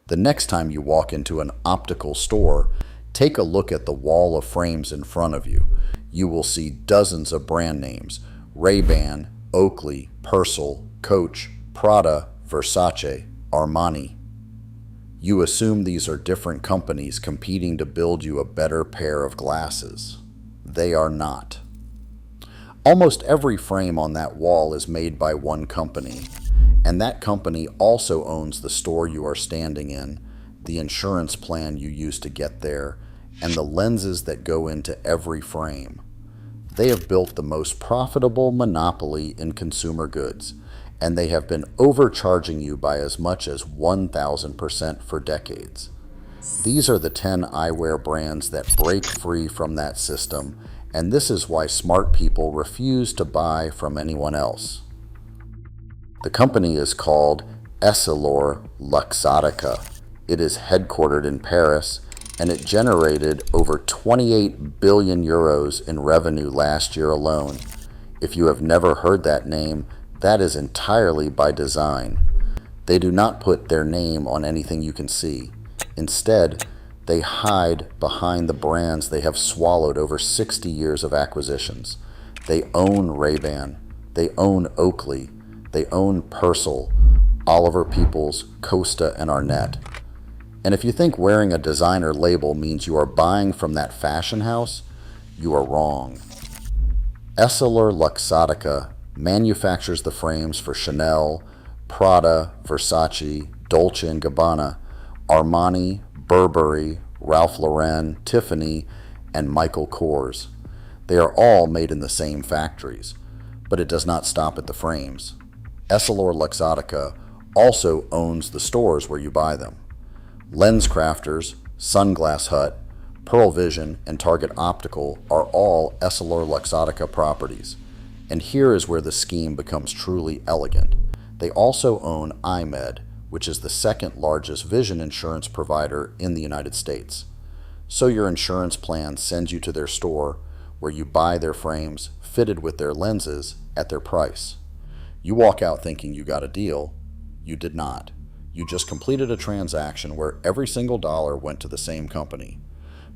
The next time you walk into an optical store, take a look at the wall of frames in front of you. You will see dozens of brand names: Ray-Ban, Oakley, Purcell, Coach, Prada, Versace, Armani. You assume these are different companies competing to build you a better pair of glasses. They are not. Almost every frame on that wall is made by one company, and that company also owns the store you are standing in, the insurance plan you use to get there, and the lenses that go into every frame. They have built the most profitable monopoly in consumer goods, and they have been overcharging you by as much as 1,000% for decades. These are the 10 eyewear brands that break free from that system, and this is why smart people refuse to buy from anyone else. The company is called EssilorLuxottica. It is headquartered in Paris, and it generated over 28 billion euros in revenue last year alone. If you have never heard that name, that is entirely by design. They do not put their name on anything you can see. Instead, they hide behind the brands they have swallowed over 60 years of acquisitions. They own Ray-Ban, they own Oakley, they own Purcell, Oliver Peoples, Costa, and Arnett. And if you think wearing a designer label means you are buying from that fashion house, you are wrong. EssilorLuxottica manufactures the frames for Chanel, Prada, Versace, Dolce & Gabbana, Armani, Burberry, Ralph Lauren, Tiffany, and Michael Kors. They are all made in the same factories, but it does not stop at the frames. EssilorLuxottica also owns the stores where you buy them. LensCrafters, Sunglass Hut, Pearl Vision, and Target Optical are all EssilorLuxottica properties. And here is where the scheme becomes truly elegant. They also own EyeMed, which is the second largest vision insurance provider in the United States. So your insurance plan sends you to their store where you buy their frames fitted with their lenses at their price. You walk out thinking you got a deal. You did not. You just completed a transaction where every single dollar went to the same company.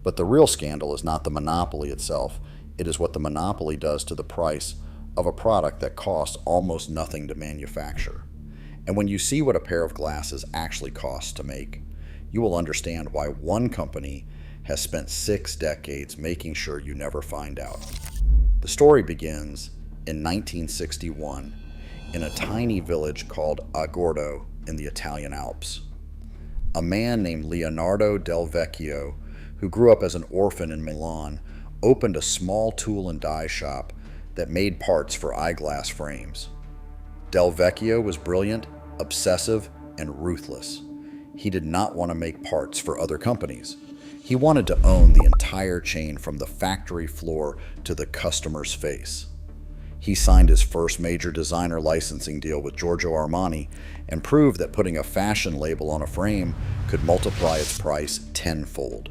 But the real scandal is not the monopoly itself. It is what the monopoly does to the price of a product that costs almost nothing to manufacture. And when you see what a pair of glasses actually costs to make, you will understand why one company has spent 6 decades making sure you never find out. The story begins in 1961 in a tiny village called Agordo in the Italian Alps. A man named Leonardo Del Vecchio, who grew up as an orphan in Milan, opened a small tool and die shop that made parts for eyeglass frames. Del Vecchio was brilliant, obsessive, and ruthless. He did not want to make parts for other companies. He wanted to own the entire chain from the factory floor to the customer's face. He signed his first major designer licensing deal with Giorgio Armani and proved that putting a fashion label on a frame could multiply its price tenfold.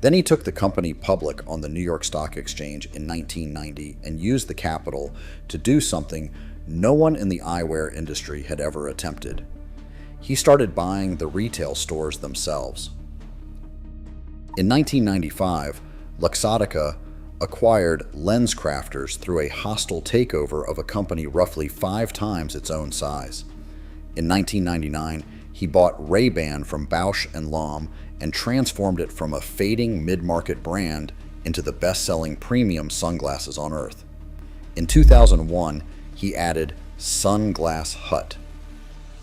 Then he took the company public on the New York Stock Exchange in 1990 and used the capital to do something no one in the eyewear industry had ever attempted. He started buying the retail stores themselves. In 1995, Luxottica acquired LensCrafters through a hostile takeover of a company roughly 5 times its own size. In 1999, he bought Ray-Ban from Bausch & Lomb and transformed it from a fading mid-market brand into the best-selling premium sunglasses on earth. In 2001, he added Sunglass Hut.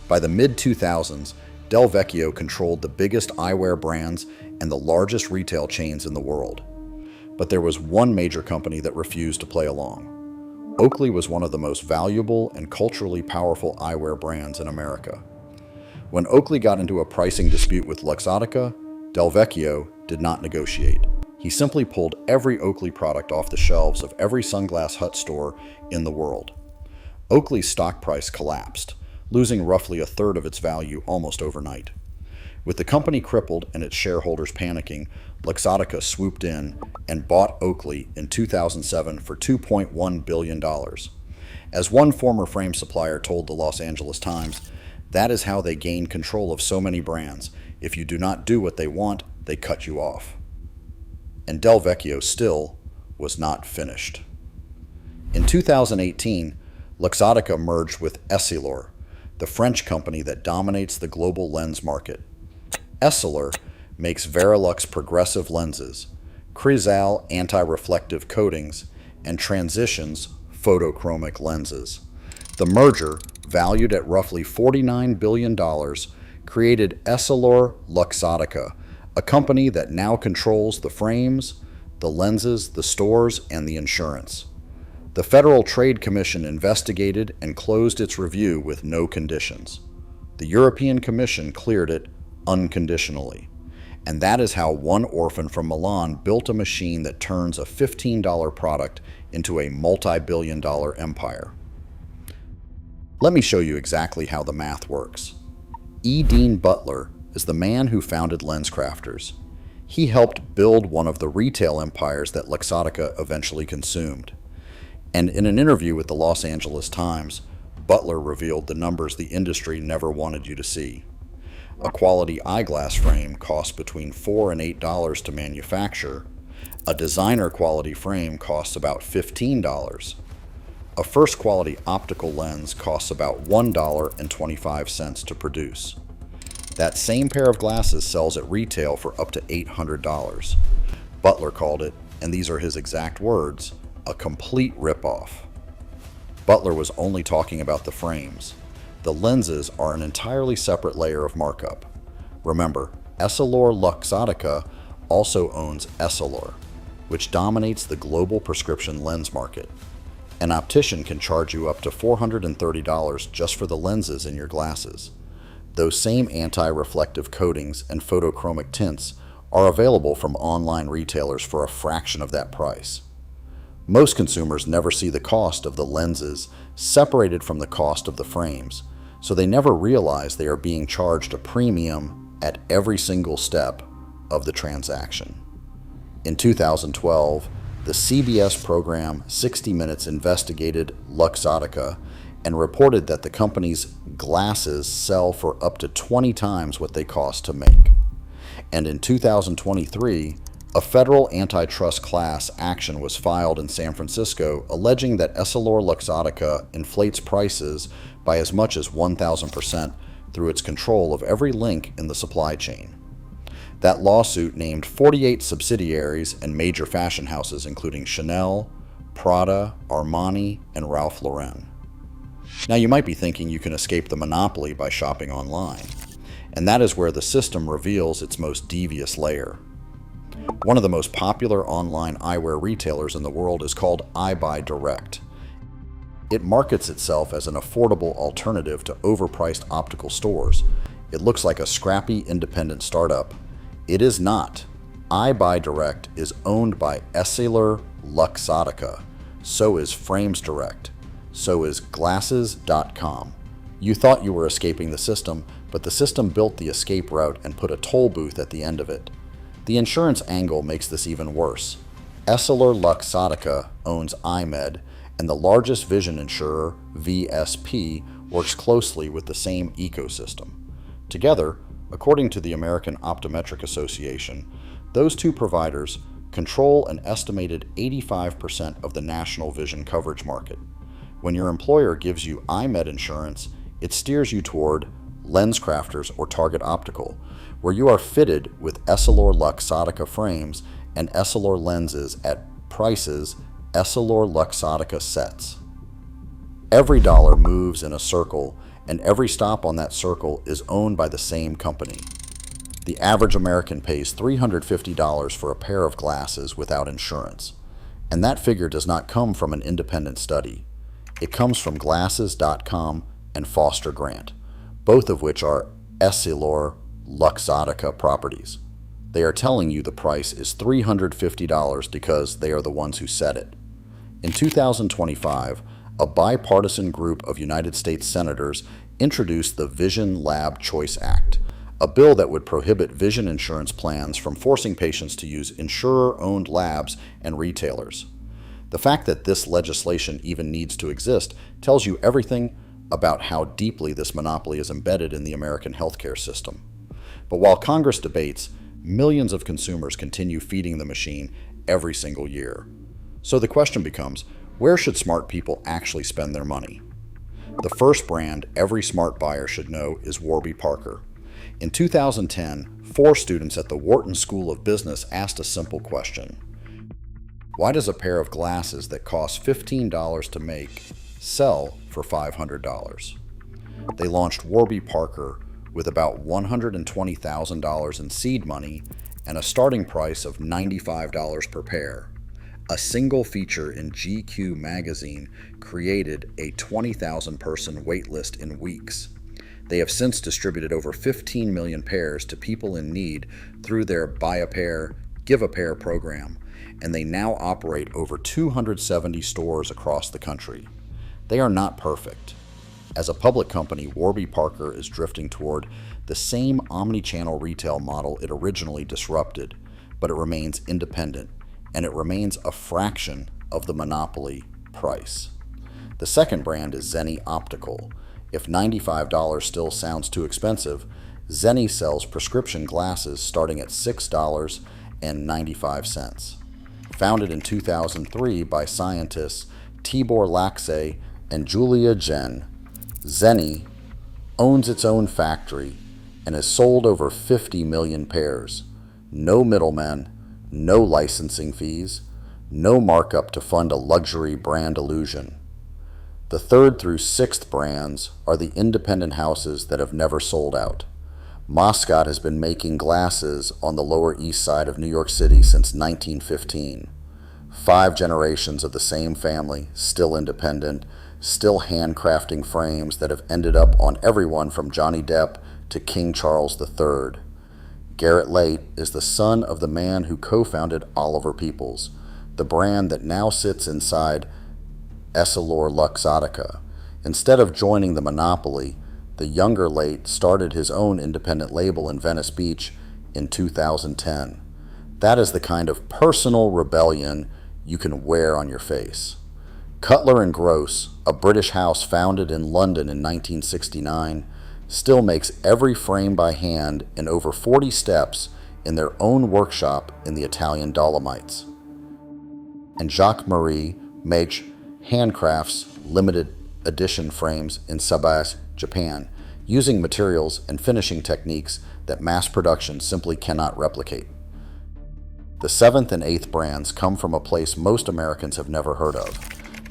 By the mid-2000s, Del Vecchio controlled the biggest eyewear brands and the largest retail chains in the world. But there was one major company that refused to play along. Oakley was one of the most valuable and culturally powerful eyewear brands in America. When Oakley got into a pricing dispute with Luxottica, Del Vecchio did not negotiate. He simply pulled every Oakley product off the shelves of every Sunglass Hut store in the world. Oakley's stock price collapsed, losing roughly a third of its value almost overnight. With the company crippled and its shareholders panicking, Luxottica swooped in and bought Oakley in 2007 for $2.1 billion. As one former frame supplier told the Los Angeles Times, That is how they gain control of so many brands. If you do not do what they want, they cut you off. And Del Vecchio still was not finished. In 2018, Luxottica merged with Essilor, the French company that dominates the global lens market. Essilor makes Verilux progressive lenses, Crizal anti-reflective coatings, and Transitions photochromic lenses. The merger, valued at roughly $49 billion, created EssilorLuxottica, a company that now controls the frames, the lenses, the stores, and the insurance. The Federal Trade Commission investigated and closed its review with no conditions. The European Commission cleared it unconditionally. And that is how one orphan from Milan built a machine that turns a $15 product into a multi-billion-dollar empire. Let me show you exactly how the math works. E. Dean Butler is the man who founded LensCrafters. He helped build one of the retail empires that Luxottica eventually consumed. And in an interview with the Los Angeles Times, Butler revealed the numbers the industry never wanted you to see. A quality eyeglass frame costs between $4 and $8 to manufacture. A designer quality frame costs about $15. A first quality optical lens costs about $1.25 to produce. That same pair of glasses sells at retail for up to $800. Butler called it, and these are his exact words, a complete ripoff. Butler was only talking about the frames. The lenses are an entirely separate layer of markup. Remember, EssilorLuxottica also owns Essilor, which dominates the global prescription lens market. An optician can charge you up to $430 just for the lenses in your glasses. Those same anti-reflective coatings and photochromic tints are available from online retailers for a fraction of that price. Most consumers never see the cost of the lenses separated from the cost of the frames, so they never realize they are being charged a premium at every single step of the transaction. In 2012, the CBS program 60 Minutes investigated Luxottica and reported that the company's glasses sell for up to 20 times what they cost to make. And in 2023, a federal antitrust class action was filed in San Francisco alleging that EssilorLuxottica inflates prices by as much as 1,000% through its control of every link in the supply chain. That lawsuit named 48 subsidiaries and major fashion houses including Chanel, Prada, Armani, and Ralph Lauren. Now you might be thinking you can escape the monopoly by shopping online, and that is where the system reveals its most devious layer. One of the most popular online eyewear retailers in the world is called EyeBuy. It markets itself as an affordable alternative to overpriced optical stores. It looks like a scrappy independent startup. It is not. EyeBuy is owned by EssilorLuxottica. So is Frames Direct. So is Glasses.com. You thought you were escaping the system, but the system built the escape route and put a toll booth at the end of it. The insurance angle makes this even worse. EssilorLuxottica owns EyeMed, and the largest vision insurer, VSP, works closely with the same ecosystem. Together, according to the American Optometric Association, those two providers control an estimated 85% of the national vision coverage market. When your employer gives you EyeMed insurance, it steers you toward LensCrafters or Target Optical, where you are fitted with EssilorLuxottica frames and Essilor lenses at prices EssilorLuxottica sets. Every dollar moves in a circle, and every stop on that circle is owned by the same company. The average American pays $350 for a pair of glasses without insurance, and that figure does not come from an independent study. It comes from Glasses.com and Foster Grant, both of which are EssilorLuxottica properties. They are telling you the price is $350 because they are the ones who set it. In 2025, a bipartisan group of United States senators introduced the Vision Lab Choice Act, a bill that would prohibit vision insurance plans from forcing patients to use insurer-owned labs and retailers. The fact that this legislation even needs to exist tells you everything about how deeply this monopoly is embedded in the American healthcare system. But while Congress debates, millions of consumers continue feeding the machine every single year. So the question becomes, where should smart people actually spend their money? The first brand every smart buyer should know is Warby Parker. In 2010, 4 students at the Wharton School of Business asked a simple question. Why does a pair of glasses that cost $15 to make sell for $500? They launched Warby Parker with about $120,000 in seed money and a starting price of $95 per pair. A single feature in GQ magazine created a 20,000 person waitlist in weeks. They have since distributed over 15 million pairs to people in need through their Buy a Pair, Give a Pair program, and they now operate over 270 stores across the country. They are not perfect. As a public company, Warby Parker is drifting toward the same omni-channel retail model it originally disrupted, but it remains independent, and it remains a fraction of the monopoly price. The second brand is Zenni Optical. If $95 still sounds too expensive, Zenni sells prescription glasses starting at $6.95. Founded in 2003 by scientists Tibor Laxe and Julia Jen, Zenni owns its own factory and has sold over 50 million pairs. No middlemen, no licensing fees, no markup to fund a luxury brand illusion. The third through sixth brands are the independent houses that have never sold out. Moscot has been making glasses on the Lower East Side of New York City since 1915. 5 generations of the same family, still independent, still handcrafting frames that have ended up on everyone from Johnny Depp to King Charles III. Garrett Late is the son of the man who co-founded Oliver Peoples, the brand that now sits inside EssilorLuxottica. Instead of joining the monopoly, the younger Late started his own independent label in Venice Beach in 2010. That is the kind of personal rebellion you can wear on your face. Cutler & Gross, a British house founded in London in 1969, still makes every frame by hand in over 40 steps in their own workshop in the Italian Dolomites. And Jacques Marie makes handcrafts limited edition frames in Sabae, Japan, using materials and finishing techniques that mass production simply cannot replicate. The 7th and 8th brands come from a place most Americans have never heard of.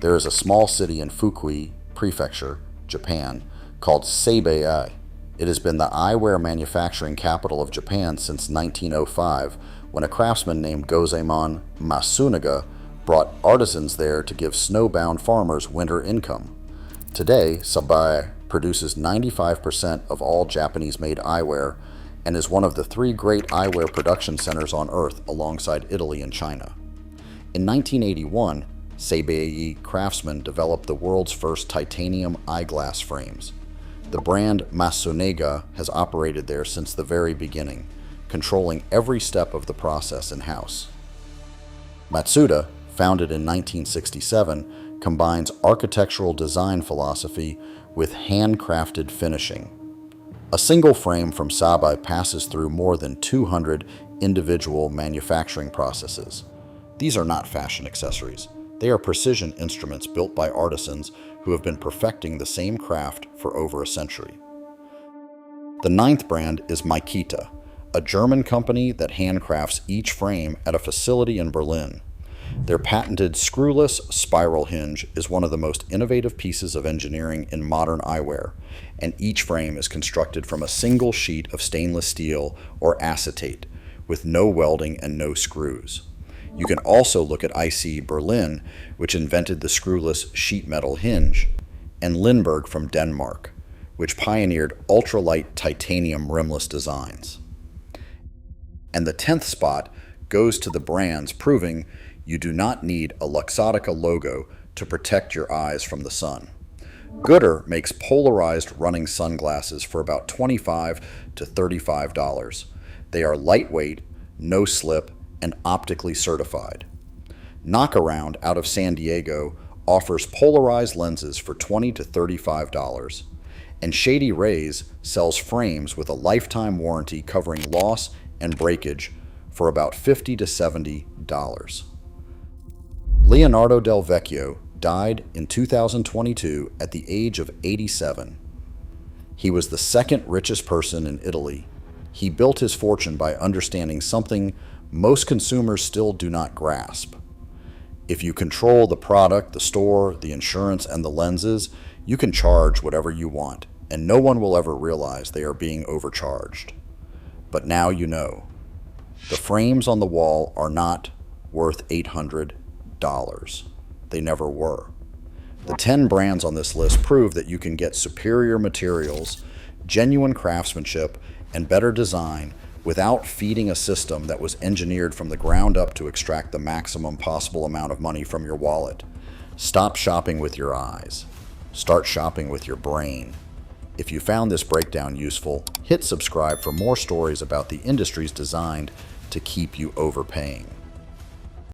There is a small city in Fukui Prefecture, Japan, called Sabae. It has been the eyewear manufacturing capital of Japan since 1905, when a craftsman named Gosemon Masunaga brought artisans there to give snowbound farmers winter income. Today, Sabae produces 95% of all Japanese-made eyewear and is one of the 3 great eyewear production centers on Earth alongside Italy and China. In 1981, Sabae Craftsmen developed the world's first titanium eyeglass frames. The brand Masunaga has operated there since the very beginning, controlling every step of the process in-house. Matsuda, founded in 1967, combines architectural design philosophy with handcrafted finishing. A single frame from Sabae passes through more than 200 individual manufacturing processes. These are not fashion accessories. They are precision instruments built by artisans who have been perfecting the same craft for over a century. The 9th brand is Makita, a German company that handcrafts each frame at a facility in Berlin. Their patented screwless spiral hinge is one of the most innovative pieces of engineering in modern eyewear, and each frame is constructed from a single sheet of stainless steel or acetate, with no welding and no screws. You can also look at IC Berlin, which invented the screwless sheet metal hinge, and Lindbergh from Denmark, which pioneered ultralight titanium rimless designs. And the 10th spot goes to the brands proving you do not need a Luxottica logo to protect your eyes from the sun. Gooder makes polarized running sunglasses for about $25 to $35. They are lightweight, no slip, and optically certified. Knockaround out of San Diego offers polarized lenses for $20 to $35, and Shady Rays sells frames with a lifetime warranty covering loss and breakage for about $50 to $70. Leonardo Del Vecchio died in 2022 at the age of 87. He was the second richest person in Italy. He built his fortune by understanding something most consumers still do not grasp. If you control the product, the store, the insurance, and the lenses, you can charge whatever you want, and no one will ever realize they are being overcharged. But now you know. The frames on the wall are not worth $800. They never were. The 10 brands on this list prove that you can get superior materials, genuine craftsmanship, and better design without feeding a system that was engineered from the ground up to extract the maximum possible amount of money from your wallet. Stop shopping with your eyes. Start shopping with your brain. If you found this breakdown useful, hit subscribe for more stories about the industries designed to keep you overpaying.